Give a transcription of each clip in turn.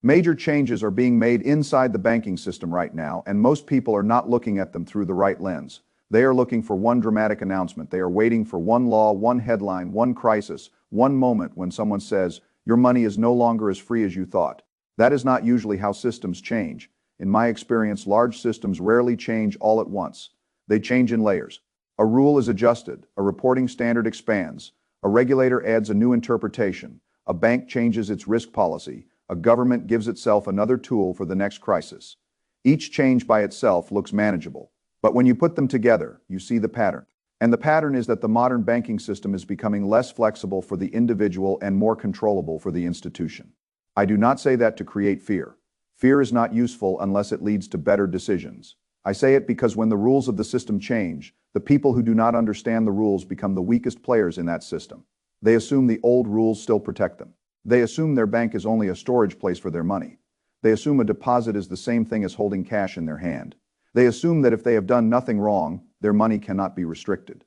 Major changes are being made inside the banking system right now, and most people are not looking at them through the right lens. They are looking for one dramatic announcement. They are waiting for one law, one headline, one crisis, one moment when someone says, "Your money is no longer as free as you thought." That is not usually how systems change. In my experience, large systems rarely change all at once. They change in layers. A rule is adjusted, a reporting standard expands, a regulator adds a new interpretation, a bank changes its risk policy, a government gives itself another tool for the next crisis. Each change by itself looks manageable, but when you put them together, you see the pattern. And the pattern is that the modern banking system is becoming less flexible for the individual and more controllable for the institution. I do not say that to create fear. Fear is not useful unless it leads to better decisions. I say it because when the rules of the system change, the people who do not understand the rules become the weakest players in that system. They assume the old rules still protect them. They assume their bank is only a storage place for their money. They assume a deposit is the same thing as holding cash in their hand. They assume that if they have done nothing wrong, their money cannot be restricted.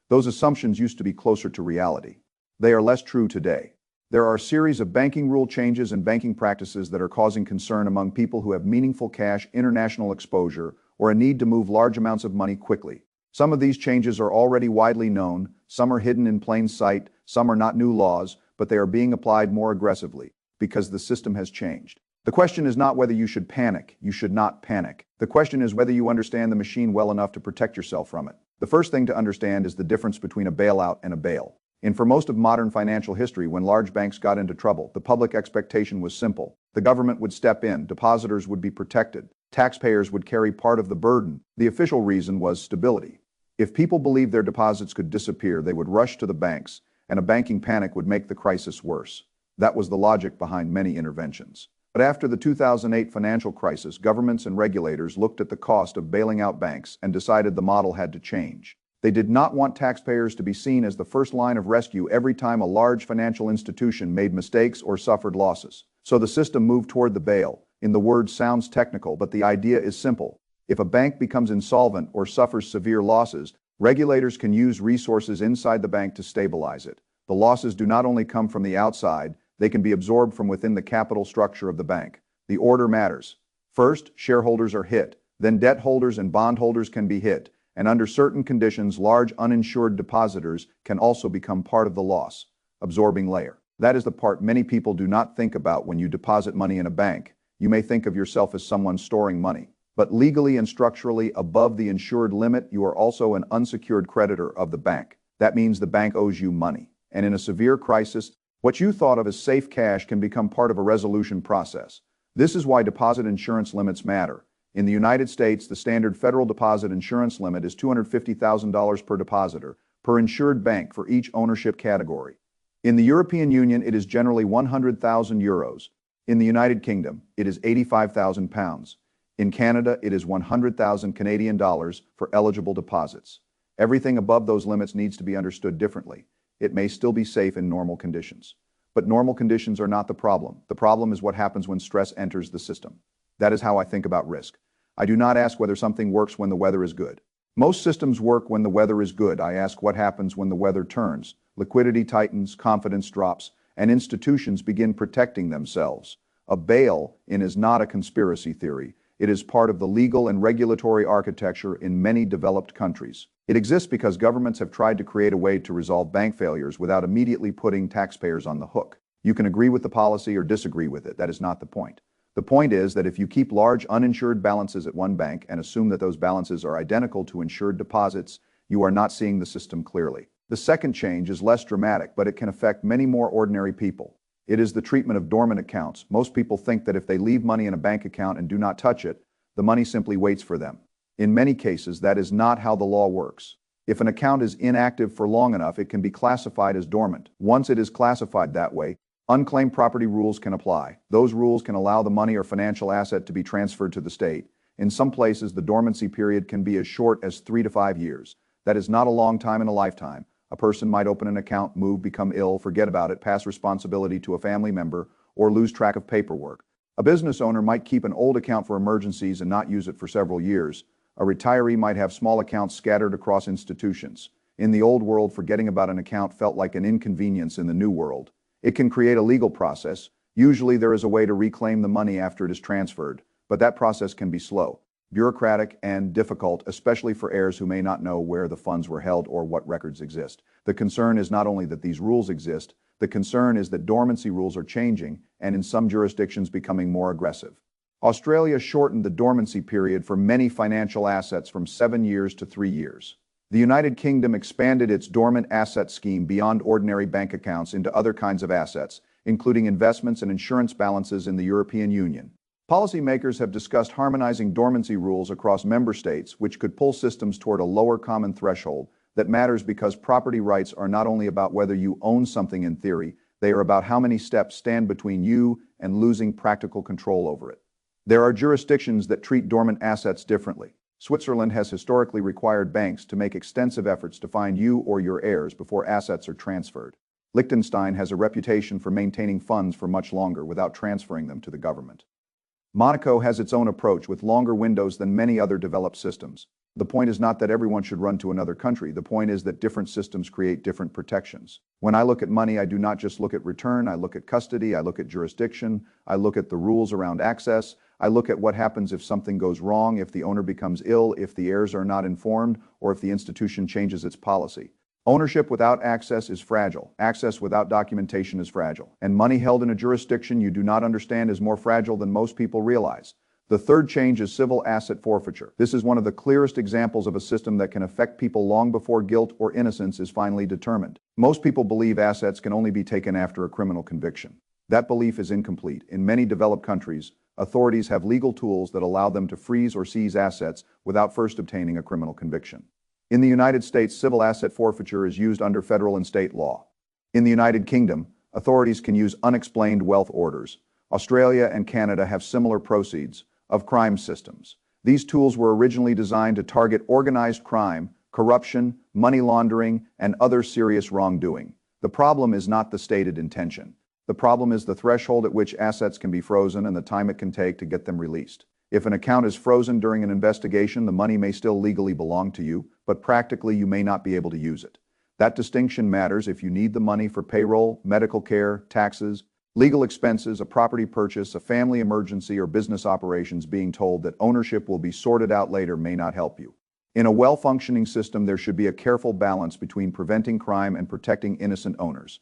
Those assumptions used to be closer to reality. They are less true today. There are a series of banking rule changes and banking practices that are causing concern among people who have meaningful cash, international exposure, or a need to move large amounts of money quickly. Some of these changes are already widely known, some are hidden in plain sight, some are not new laws, but they are being applied more aggressively because the system has changed. The question is not whether you should panic. You should not panic. The question is whether you understand the machine well enough to protect yourself from it. The first thing to understand is the difference between a bailout and a bail. And for most of modern financial history, when large banks got into trouble, the public expectation was simple. The government would step in, depositors would be protected, taxpayers would carry part of the burden. The official reason was stability. If people believed their deposits could disappear, they would rush to the banks, and a banking panic would make the crisis worse. That was the logic behind many interventions. But after the 2008 financial crisis, governments and regulators looked at the cost of bailing out banks and decided the model had to change. They did not want taxpayers to be seen as the first line of rescue every time a large financial institution made mistakes or suffered losses. So the system moved toward the bail. The word sounds technical, but the idea is simple. If a bank becomes insolvent or suffers severe losses, regulators can use resources inside the bank to stabilize it. The losses do not only come from the outside, they can be absorbed from within the capital structure of the bank. The order matters. First, shareholders are hit. Then debt holders and bondholders can be hit. And under certain conditions, large uninsured depositors can also become part of the loss absorbing layer. That is the part many people do not think about when you deposit money in a bank. You may think of yourself as someone storing money. But legally and structurally above the insured limit, you are also an unsecured creditor of the bank. That means the bank owes you money. And in a severe crisis, what you thought of as safe cash can become part of a resolution process. This is why deposit insurance limits matter. In the United States, the standard federal deposit insurance limit is $250,000 per depositor, per insured bank for each ownership category. In the European Union, it is generally €100,000. In the United Kingdom, it is £85,000. In Canada, it is 100,000 Canadian dollars for eligible deposits. Everything above those limits needs to be understood differently. It may still be safe in normal conditions. But normal conditions are not the problem. The problem is what happens when stress enters the system. That is how I think about risk. I do not ask whether something works when the weather is good. Most systems work when the weather is good. I ask what happens when the weather turns. Liquidity tightens, confidence drops, and institutions begin protecting themselves. A bail-in is not a conspiracy theory. It is part of the legal and regulatory architecture in many developed countries. It exists because governments have tried to create a way to resolve bank failures without immediately putting taxpayers on the hook. You can agree with the policy or disagree with it. That is not the point. The point is that if you keep large uninsured balances at one bank and assume that those balances are identical to insured deposits, you are not seeing the system clearly. The second change is less dramatic, but it can affect many more ordinary people. It is the treatment of dormant accounts. Most people think that if they leave money in a bank account and do not touch it, the money simply waits for them. In many cases, that is not how the law works. If an account is inactive for long enough, it can be classified as dormant. Once it is classified that way, unclaimed property rules can apply. Those rules can allow the money or financial asset to be transferred to the state. In some places, the dormancy period can be as short as 3 to 5 years. That is not a long time in a lifetime. A person might open an account, move, become ill, forget about it, pass responsibility to a family member, or lose track of paperwork. A business owner might keep an old account for emergencies and not use it for several years. A retiree might have small accounts scattered across institutions. In the old world, forgetting about an account felt like an inconvenience in the new world. It can create a legal process. Usually there is a way to reclaim the money after it is transferred, but that process can be slow, bureaucratic, and difficult, especially for heirs who may not know where the funds were held or what records exist. The concern is not only that these rules exist, the concern is that dormancy rules are changing and in some jurisdictions becoming more aggressive. Australia shortened the dormancy period for many financial assets from 7 years to 3 years. The United Kingdom expanded its dormant asset scheme beyond ordinary bank accounts into other kinds of assets, including investments and insurance balances in the European Union. Policymakers have discussed harmonizing dormancy rules across member states, which could pull systems toward a lower common threshold that matters because property rights are not only about whether you own something in theory, they are about how many steps stand between you and losing practical control over it. There are jurisdictions that treat dormant assets differently. Switzerland has historically required banks to make extensive efforts to find you or your heirs before assets are transferred. Liechtenstein has a reputation for maintaining funds for much longer without transferring them to the government. Monaco has its own approach with longer windows than many other developed systems. The point is not that everyone should run to another country. The point is that different systems create different protections. When I look at money, I do not just look at return, I look at custody, I look at jurisdiction, I look at the rules around access, I look at what happens if something goes wrong, if the owner becomes ill, if the heirs are not informed, or if the institution changes its policy. Ownership without access is fragile. Access without documentation is fragile. And money held in a jurisdiction you do not understand is more fragile than most people realize. The third change is civil asset forfeiture. This is one of the clearest examples of a system that can affect people long before guilt or innocence is finally determined. Most people believe assets can only be taken after a criminal conviction. That belief is incomplete. In many developed countries, authorities have legal tools that allow them to freeze or seize assets without first obtaining a criminal conviction. In the United States, civil asset forfeiture is used under federal and state law. In the United Kingdom, authorities can use unexplained wealth orders. Australia and Canada have similar proceeds of crime systems. These tools were originally designed to target organized crime, corruption, money laundering, and other serious wrongdoing. The problem is not the stated intention. The problem is the threshold at which assets can be frozen and the time it can take to get them released. If an account is frozen during an investigation, the money may still legally belong to you, but practically you may not be able to use it. That distinction matters if you need the money for payroll, medical care, taxes, legal expenses, a property purchase, a family emergency, or business operations. Being told that ownership will be sorted out later may not help you. In a well-functioning system, there should be a careful balance between preventing crime and protecting innocent owners.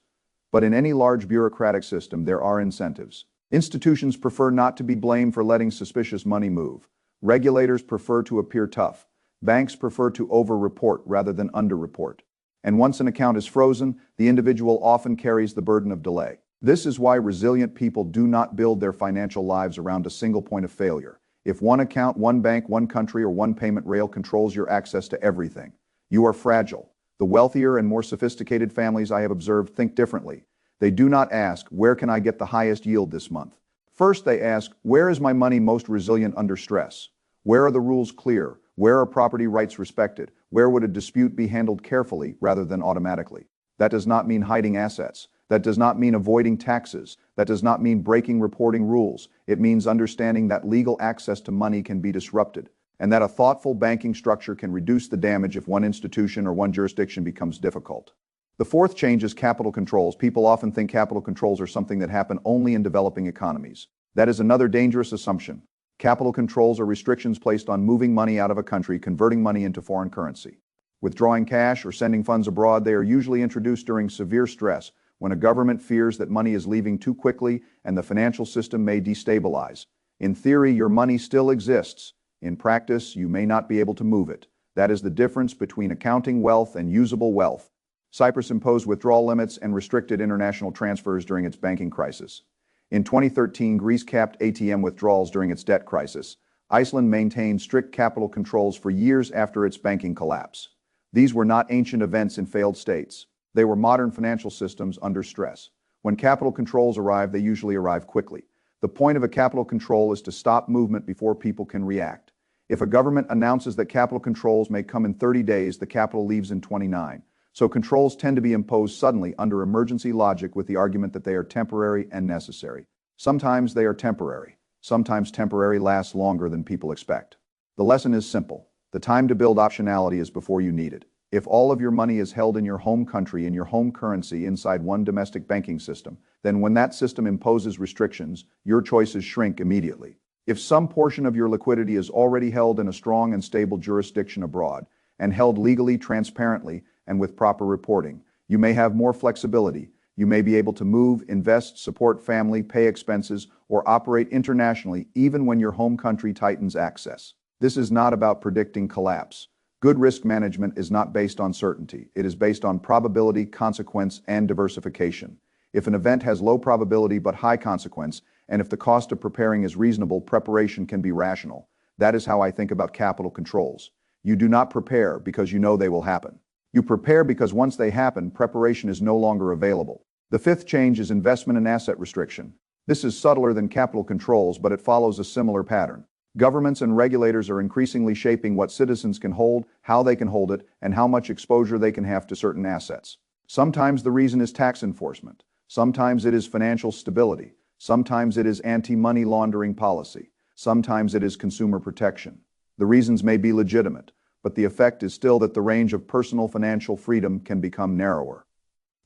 But in any large bureaucratic system, there are incentives. Institutions prefer not to be blamed for letting suspicious money move. Regulators prefer to appear tough. Banks prefer to over-report rather than under-report. And once an account is frozen, the individual often carries the burden of delay. This is why resilient people do not build their financial lives around a single point of failure. If one account, one bank, one country, or one payment rail controls your access to everything, you are fragile. The wealthier and more sophisticated families I have observed think differently. They do not ask, where can I get the highest yield this month? First, they ask, where is my money most resilient under stress? Where are the rules clear? Where are property rights respected? Where would a dispute be handled carefully rather than automatically? That does not mean hiding assets. That does not mean avoiding taxes. That does not mean breaking reporting rules. It means understanding that legal access to money can be disrupted, and that a thoughtful banking structure can reduce the damage if one institution or one jurisdiction becomes difficult. The fourth change is capital controls. People often think capital controls are something that happen only in developing economies. That is another dangerous assumption. Capital controls are restrictions placed on moving money out of a country, converting money into foreign currency. Withdrawing cash or sending funds abroad, they are usually introduced during severe stress, when a government fears that money is leaving too quickly and the financial system may destabilize. In theory, your money still exists. In practice, you may not be able to move it. That is the difference between accounting wealth and usable wealth. Cyprus imposed withdrawal limits and restricted international transfers during its banking crisis. In 2013, Greece capped ATM withdrawals during its debt crisis. Iceland maintained strict capital controls for years after its banking collapse. These were not ancient events in failed states. They were modern financial systems under stress. When capital controls arrive, they usually arrive quickly. The point of a capital control is to stop movement before people can react. If a government announces that capital controls may come in 30 days, the capital leaves in 29. So controls tend to be imposed suddenly under emergency logic with the argument that they are temporary and necessary. Sometimes they are temporary. Sometimes temporary lasts longer than people expect. The lesson is simple. The time to build optionality is before you need it. If all of your money is held in your home country in your home currency inside one domestic banking system, then when that system imposes restrictions, your choices shrink immediately. If some portion of your liquidity is already held in a strong and stable jurisdiction abroad, and held legally, transparently, and with proper reporting, you may have more flexibility. You may be able to move, invest, support family, pay expenses, or operate internationally even when your home country tightens access. This is not about predicting collapse. Good risk management is not based on certainty. It is based on probability, consequence, and diversification. If an event has low probability but high consequence, and if the cost of preparing is reasonable, preparation can be rational. That is how I think about capital controls. You do not prepare because you know they will happen. You prepare because once they happen, preparation is no longer available. The fifth change is investment and asset restriction. This is subtler than capital controls, but it follows a similar pattern. Governments and regulators are increasingly shaping what citizens can hold, how they can hold it, and how much exposure they can have to certain assets. Sometimes the reason is tax enforcement. Sometimes it is financial stability. Sometimes it is anti-money laundering policy. Sometimes it is consumer protection. The reasons may be legitimate, but the effect is still that the range of personal financial freedom can become narrower.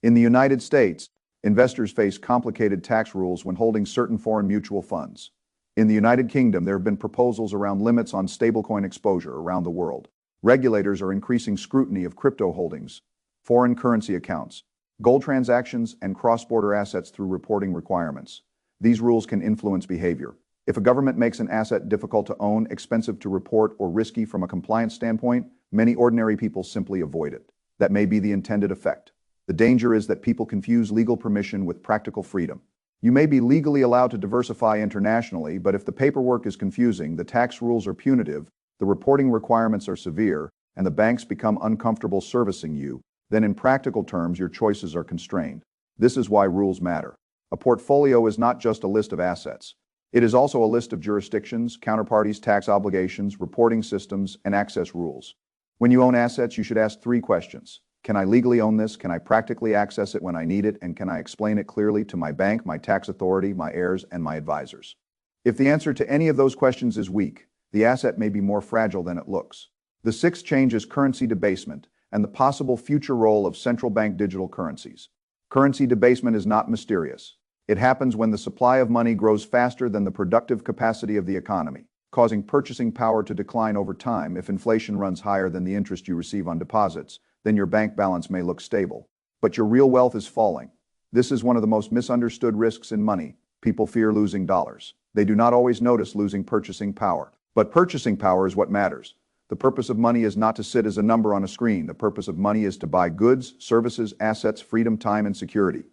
In the United States, investors face complicated tax rules when holding certain foreign mutual funds. In the United Kingdom, there have been proposals around limits on stablecoin exposure around the world. Regulators are increasing scrutiny of crypto holdings, foreign currency accounts, gold transactions, and cross-border assets through reporting requirements. These rules can influence behavior. If a government makes an asset difficult to own, expensive to report, or risky from a compliance standpoint, many ordinary people simply avoid it. That may be the intended effect. The danger is that people confuse legal permission with practical freedom. You may be legally allowed to diversify internationally, but if the paperwork is confusing, the tax rules are punitive, the reporting requirements are severe, and the banks become uncomfortable servicing you, then in practical terms, your choices are constrained. This is why rules matter. A portfolio is not just a list of assets. It is also a list of jurisdictions, counterparties, tax obligations, reporting systems, and access rules. When you own assets, you should ask 3 questions. Can I legally own this? Can I practically access it when I need it? And can I explain it clearly to my bank, my tax authority, my heirs, and my advisors? If the answer to any of those questions is weak, the asset may be more fragile than it looks. The 6th change is currency debasement and the possible future role of central bank digital currencies. Currency debasement is not mysterious. It happens when the supply of money grows faster than the productive capacity of the economy, causing purchasing power to decline over time. If inflation runs higher than the interest you receive on deposits, then your bank balance may look stable, but your real wealth is falling. This is one of the most misunderstood risks in money. People fear losing dollars. They do not always notice losing purchasing power. But purchasing power is what matters. The purpose of money is not to sit as a number on a screen. The purpose of money is to buy goods, services, assets, freedom, time, and security.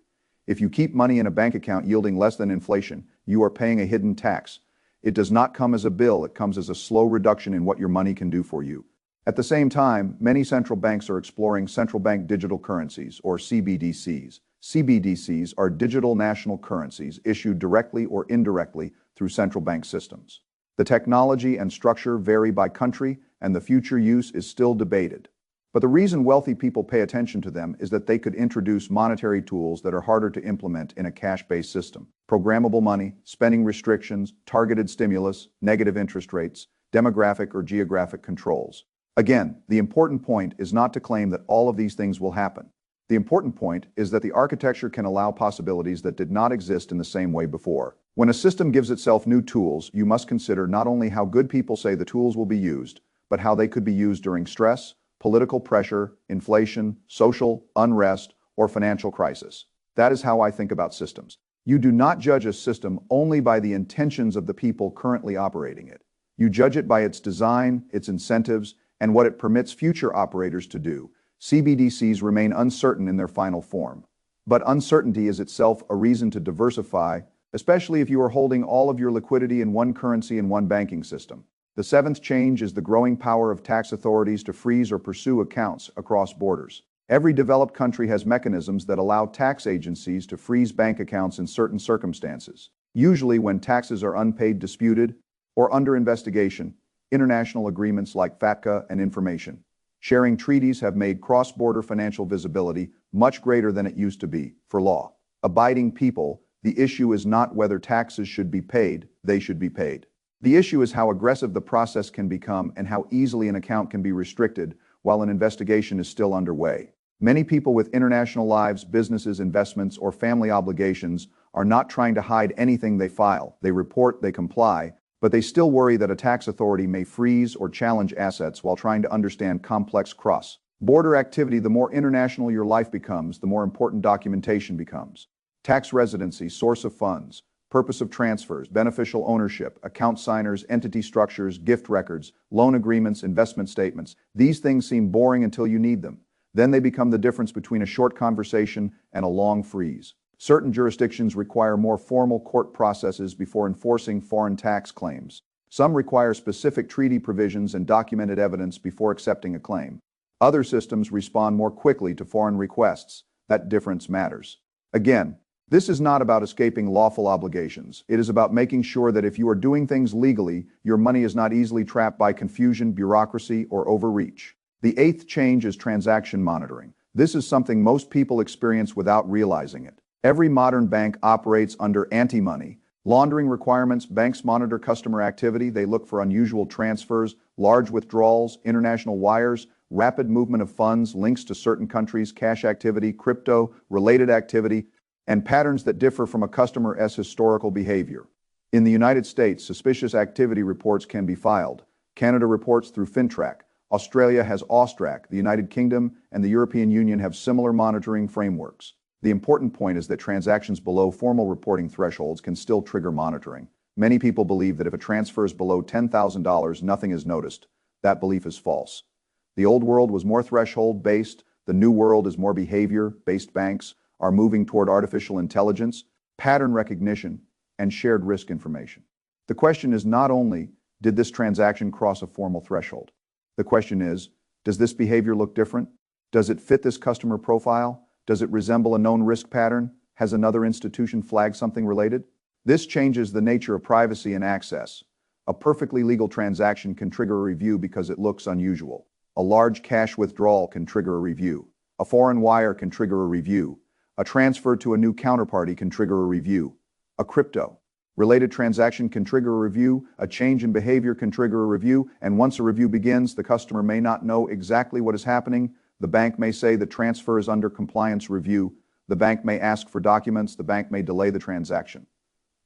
If you keep money in a bank account yielding less than inflation, you are paying a hidden tax. It does not come as a bill. It comes as a slow reduction in what your money can do for you. At the same time, many central banks are exploring central bank digital currencies, or CBDCs. CBDCs are digital national currencies issued directly or indirectly through central bank systems. The technology and structure vary by country, and the future use is still debated. But the reason wealthy people pay attention to them is that they could introduce monetary tools that are harder to implement in a cash-based system. Programmable money, spending restrictions, targeted stimulus, negative interest rates, demographic or geographic controls. Again, the important point is not to claim that all of these things will happen. The important point is that the architecture can allow possibilities that did not exist in the same way before. When a system gives itself new tools, you must consider not only how good people say the tools will be used, but how they could be used during stress, political pressure, inflation, social unrest, or financial crisis. That is how I think about systems. You do not judge a system only by the intentions of the people currently operating it. You judge it by its design, its incentives, and what it permits future operators to do. CBDCs remain uncertain in their final form. But uncertainty is itself a reason to diversify, especially if you are holding all of your liquidity in one currency in one banking system. The 7th change is the growing power of tax authorities to freeze or pursue accounts across borders. Every developed country has mechanisms that allow tax agencies to freeze bank accounts in certain circumstances, usually when taxes are unpaid, disputed, or under investigation. International agreements like FATCA and information sharing treaties have made cross-border financial visibility much greater than it used to be. For law-abiding people, the issue is not whether taxes should be paid, they should be paid. The issue is how aggressive the process can become and how easily an account can be restricted while an investigation is still underway. Many people with international lives, businesses, investments, or family obligations are not trying to hide anything they file. They report, they comply, but they still worry that a tax authority may freeze or challenge assets while trying to understand complex cross-border activity. The more international your life becomes, the more important documentation becomes. Tax residency, source of funds, purpose of transfers, beneficial ownership, account signers, entity structures, gift records, loan agreements, investment statements. These things seem boring until you need them. Then they become the difference between a short conversation and a long freeze. Certain jurisdictions require more formal court processes before enforcing foreign tax claims. Some require specific treaty provisions and documented evidence before accepting a claim. Other systems respond more quickly to foreign requests. That difference matters. Again, this is not about escaping lawful obligations. It is about making sure that if you are doing things legally, your money is not easily trapped by confusion, bureaucracy, or overreach. The eighth change is transaction monitoring. This is something most people experience without realizing it. Every modern bank operates under anti-money laundering requirements. Banks monitor customer activity. They look for unusual transfers, large withdrawals, international wires, rapid movement of funds, links to certain countries, cash activity, crypto-related activity, and patterns that differ from a customer's historical behavior. In the United States, suspicious activity reports can be filed. Canada reports through FinTrack. Australia has AUSTRAC. The United Kingdom and the European Union have similar monitoring frameworks. The important point is that transactions below formal reporting thresholds can still trigger monitoring. Many people believe that if a transfer is below $10,000, nothing is noticed. That belief is false. The old world was more threshold-based. The new world is more behavior-based. Banks are moving toward artificial intelligence, pattern recognition, and shared risk information. The question is not only, did this transaction cross a formal threshold? The question is, does this behavior look different? Does it fit this customer profile? Does it resemble a known risk pattern? Has another institution flagged something related? This changes the nature of privacy and access. A perfectly legal transaction can trigger a review because it looks unusual. A large cash withdrawal can trigger a review. A foreign wire can trigger a review. A transfer to a new counterparty can trigger a review. A crypto-related transaction can trigger a review. A change in behavior can trigger a review. And once a review begins, the customer may not know exactly what is happening. The bank may say the transfer is under compliance review. The bank may ask for documents. The bank may delay the transaction.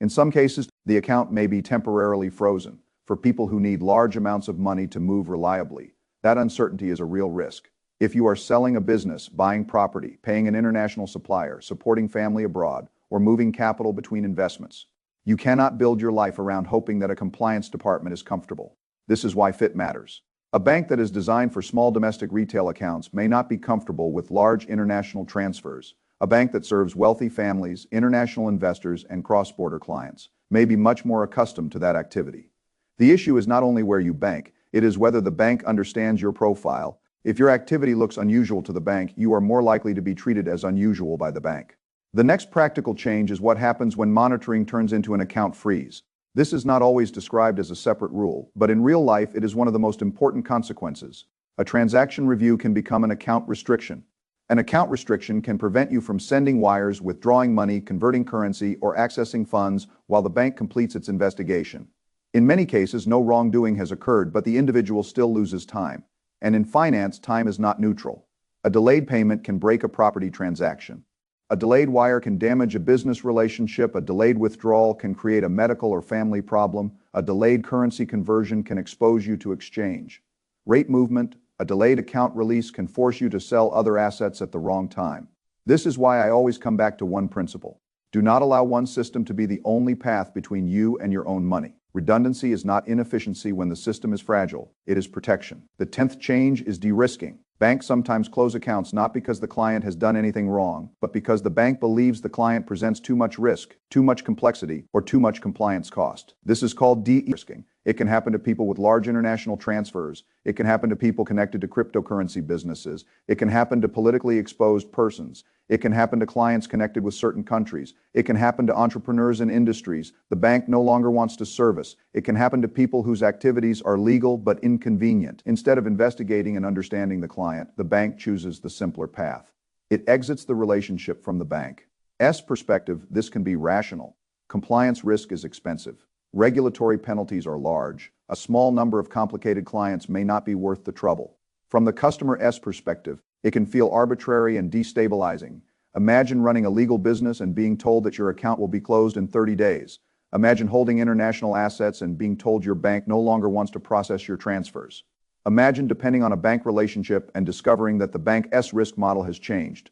In some cases, the account may be temporarily frozen. For people who need large amounts of money to move reliably, that uncertainty is a real risk. If you are selling a business, buying property, paying an international supplier, supporting family abroad, or moving capital between investments, you cannot build your life around hoping that a compliance department is comfortable. This is why FIT matters. A bank that is designed for small domestic retail accounts may not be comfortable with large international transfers. A bank that serves wealthy families, international investors, and cross-border clients may be much more accustomed to that activity. The issue is not only where you bank, it is whether the bank understands your profile. If your activity looks unusual to the bank, you are more likely to be treated as unusual by the bank. The next practical change is what happens when monitoring turns into an account freeze. This is not always described as a separate rule, but in real life it is one of the most important consequences. A transaction review can become an account restriction. An account restriction can prevent you from sending wires, withdrawing money, converting currency, or accessing funds while the bank completes its investigation. In many cases, no wrongdoing has occurred, but the individual still loses time. And in finance, time is not neutral. A delayed payment can break a property transaction. A delayed wire can damage a business relationship. A delayed withdrawal can create a medical or family problem. A delayed currency conversion can expose you to exchange rate movement. A delayed account release can force you to sell other assets at the wrong time. This is why I always come back to one principle. Do not allow one system to be the only path between you and your own money. Redundancy is not inefficiency when the system is fragile. It is protection. The 10th change is de-risking. Banks sometimes close accounts not because the client has done anything wrong, but because the bank believes the client presents too much risk, too much complexity, or too much compliance cost. This is called de-risking. It can happen to people with large international transfers. It can happen to people connected to cryptocurrency businesses. It can happen to politically exposed persons. It can happen to clients connected with certain countries. It can happen to entrepreneurs and industries the bank no longer wants to service. It can happen to people whose activities are legal but inconvenient. Instead of investigating and understanding the client, the bank chooses the simpler path. It exits the relationship from the bank's perspective. This can be rational. Compliance risk is expensive. Regulatory penalties are large. A small number of complicated clients may not be worth the trouble. From the customer's perspective, it can feel arbitrary and destabilizing. Imagine running a legal business and being told that your account will be closed in 30 days. Imagine holding international assets and being told your bank no longer wants to process your transfers. Imagine depending on a bank relationship and discovering that the bank's risk model has changed.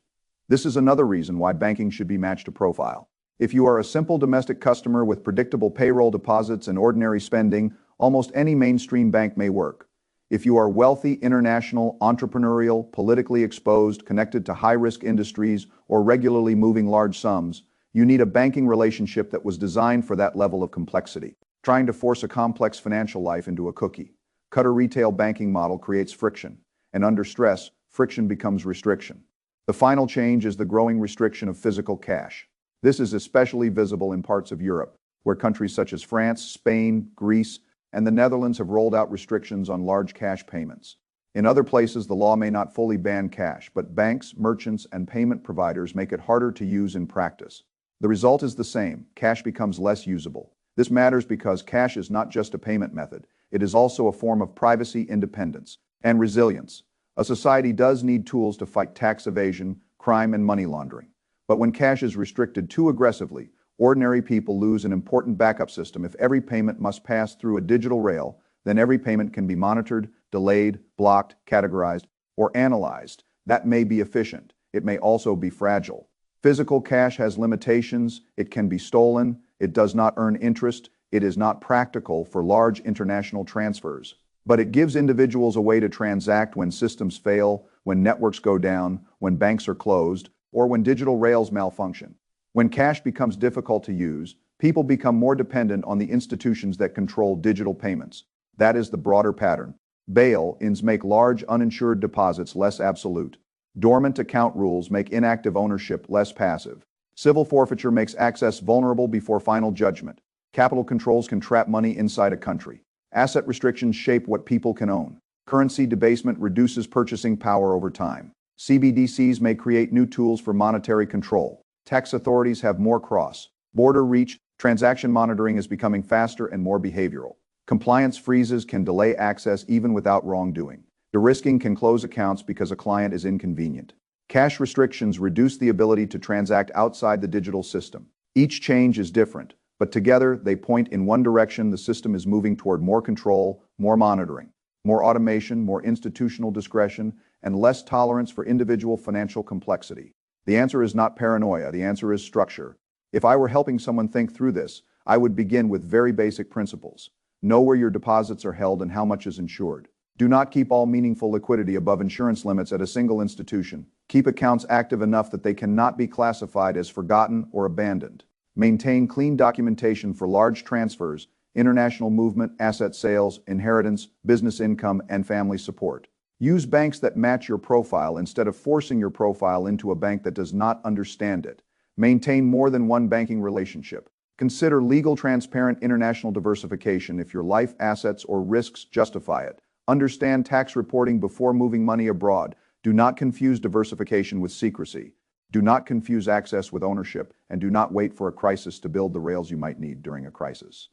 This is another reason why banking should be matched to profile. If you are a simple domestic customer with predictable payroll deposits and ordinary spending, almost any mainstream bank may work. If you are wealthy, international, entrepreneurial, politically exposed, connected to high-risk industries, or regularly moving large sums, you need a banking relationship that was designed for that level of complexity. Trying to force a complex financial life into a cookie-cutter retail banking model creates friction, and under stress, friction becomes restriction. The final change is the growing restriction of physical cash. This is especially visible in parts of Europe, where countries such as France, Spain, Greece, and the Netherlands have rolled out restrictions on large cash payments. In other places, the law may not fully ban cash, but banks, merchants, and payment providers make it harder to use in practice. The result is the same: cash becomes less usable. This matters because cash is not just a payment method, it is also a form of privacy, independence, and resilience. A society does need tools to fight tax evasion, crime, and money laundering. But when cash is restricted too aggressively, ordinary people lose an important backup system. If every payment must pass through a digital rail, then every payment can be monitored, delayed, blocked, categorized, or analyzed. That may be efficient. It may also be fragile. Physical cash has limitations. It can be stolen. It does not earn interest. It is not practical for large international transfers. But it gives individuals a way to transact when systems fail, when networks go down, when banks are closed, or when digital rails malfunction. When cash becomes difficult to use, people become more dependent on the institutions that control digital payments. That is the broader pattern. Bail-ins make large uninsured deposits less absolute. Dormant account rules make inactive ownership less passive. Civil forfeiture makes access vulnerable before final judgment. Capital controls can trap money inside a country. Asset restrictions shape what people can own. Currency debasement reduces purchasing power over time. CBDCs may create new tools for monetary control. Tax authorities have more cross-border reach. Transaction monitoring is becoming faster and more behavioral. Compliance freezes can delay access even without wrongdoing. De-risking can close accounts because a client is inconvenient. Cash restrictions reduce the ability to transact outside the digital system. Each change is different, but together they point in one direction. The system is moving toward more control, more monitoring, more automation, more institutional discretion, and less tolerance for individual financial complexity. The answer is not paranoia. The answer is structure. If I were helping someone think through this, I would begin with very basic principles. Know where your deposits are held and how much is insured. Do not keep all meaningful liquidity above insurance limits at a single institution. Keep accounts active enough that they cannot be classified as forgotten or abandoned. Maintain clean documentation for large transfers, international movement, asset sales, inheritance, business income, and family support. Use banks that match your profile instead of forcing your profile into a bank that does not understand it. Maintain more than one banking relationship. Consider legal, transparent international diversification if your life assets or risks justify it. Understand tax reporting before moving money abroad. Do not confuse diversification with secrecy. Do not confuse access with ownership, and do not wait for a crisis to build the rails you might need during a crisis.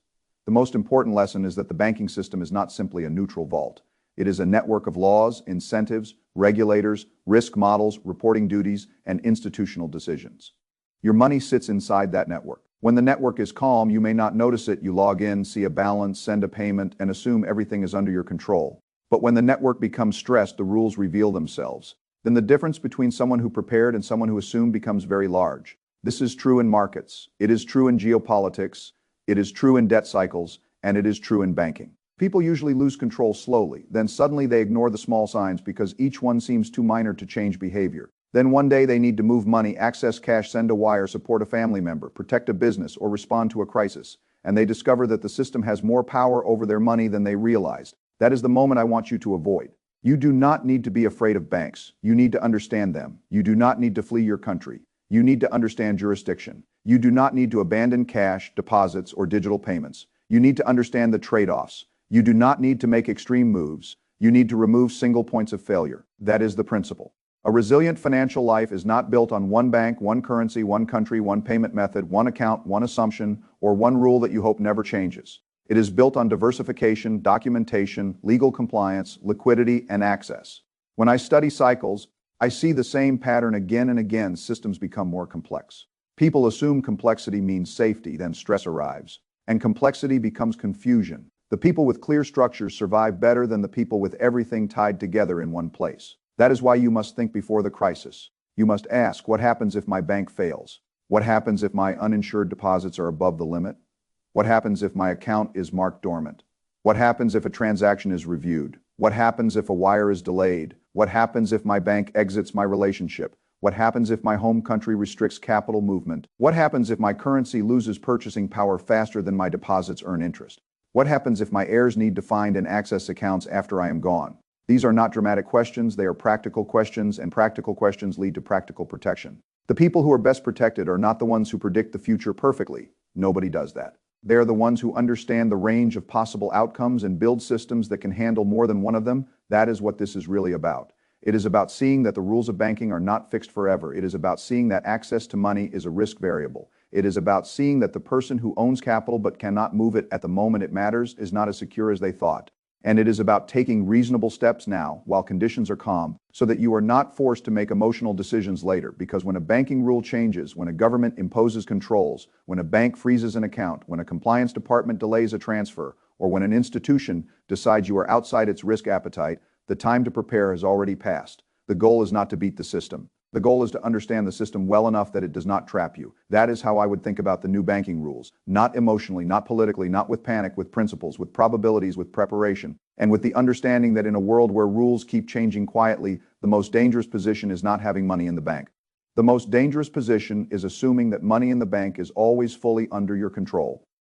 The most important lesson is that the banking system is not simply a neutral vault. It is a network of laws, incentives, regulators, risk models, reporting duties, and institutional decisions. Your money sits inside that network. When the network is calm, you may not notice it. You log in, see a balance, send a payment, and assume everything is under your control. But when the network becomes stressed, the rules reveal themselves. Then the difference between someone who prepared and someone who assumed becomes very large. This is true in markets. It is true in geopolitics. It is true in debt cycles. And it is true in banking. People usually lose control slowly. Then suddenly they ignore the small signs because each one seems too minor to change behavior. Then one day they need to move money, access cash, send a wire, support a family member, protect a business, or respond to a crisis. And they discover that the system has more power over their money than they realized. That is the moment I want you to avoid. You do not need to be afraid of banks. You need to understand them. You do not need to flee your country. You need to understand jurisdiction. You do not need to abandon cash, deposits, or digital payments. You need to understand the trade-offs. You do not need to make extreme moves. You need to remove single points of failure. That is the principle. A resilient financial life is not built on one bank, one currency, one country, one payment method, one account, one assumption, or one rule that you hope never changes. It is built on diversification, documentation, legal compliance, liquidity, and access. When I study cycles, I see the same pattern again and again. Systems become more complex. People assume complexity means safety, then stress arrives. And complexity becomes confusion. The people with clear structures survive better than the people with everything tied together in one place. That is why you must think before the crisis. You must ask, what happens if my bank fails? What happens if my uninsured deposits are above the limit? What happens if my account is marked dormant? What happens if a transaction is reviewed? What happens if a wire is delayed? What happens if my bank exits my relationship? What happens if my home country restricts capital movement? What happens if my currency loses purchasing power faster than my deposits earn interest? What happens if my heirs need to find and access accounts after I am gone? These are not dramatic questions, they are practical questions, and practical questions lead to practical protection. The people who are best protected are not the ones who predict the future perfectly. Nobody does that. They are the ones who understand the range of possible outcomes and build systems that can handle more than one of them. That is what this is really about. It is about seeing that the rules of banking are not fixed forever. It is about seeing that access to money is a risk variable. It is about seeing that the person who owns capital but cannot move it at the moment it matters is not as secure as they thought. And it is about taking reasonable steps now while conditions are calm so that you are not forced to make emotional decisions later. Because when a banking rule changes, when a government imposes controls, when a bank freezes an account, when a compliance department delays a transfer, or when an institution decides you are outside its risk appetite, the time to prepare has already passed. The goal is not to beat the system. The goal is to understand the system well enough that it does not trap you. That is how I would think about the new banking rules. Not emotionally, not politically, not with panic, with principles, with probabilities, with preparation, and with the understanding that in a world where rules keep changing quietly, the most dangerous position is not having money in the bank. The most dangerous position is assuming that money in the bank is always fully under your control.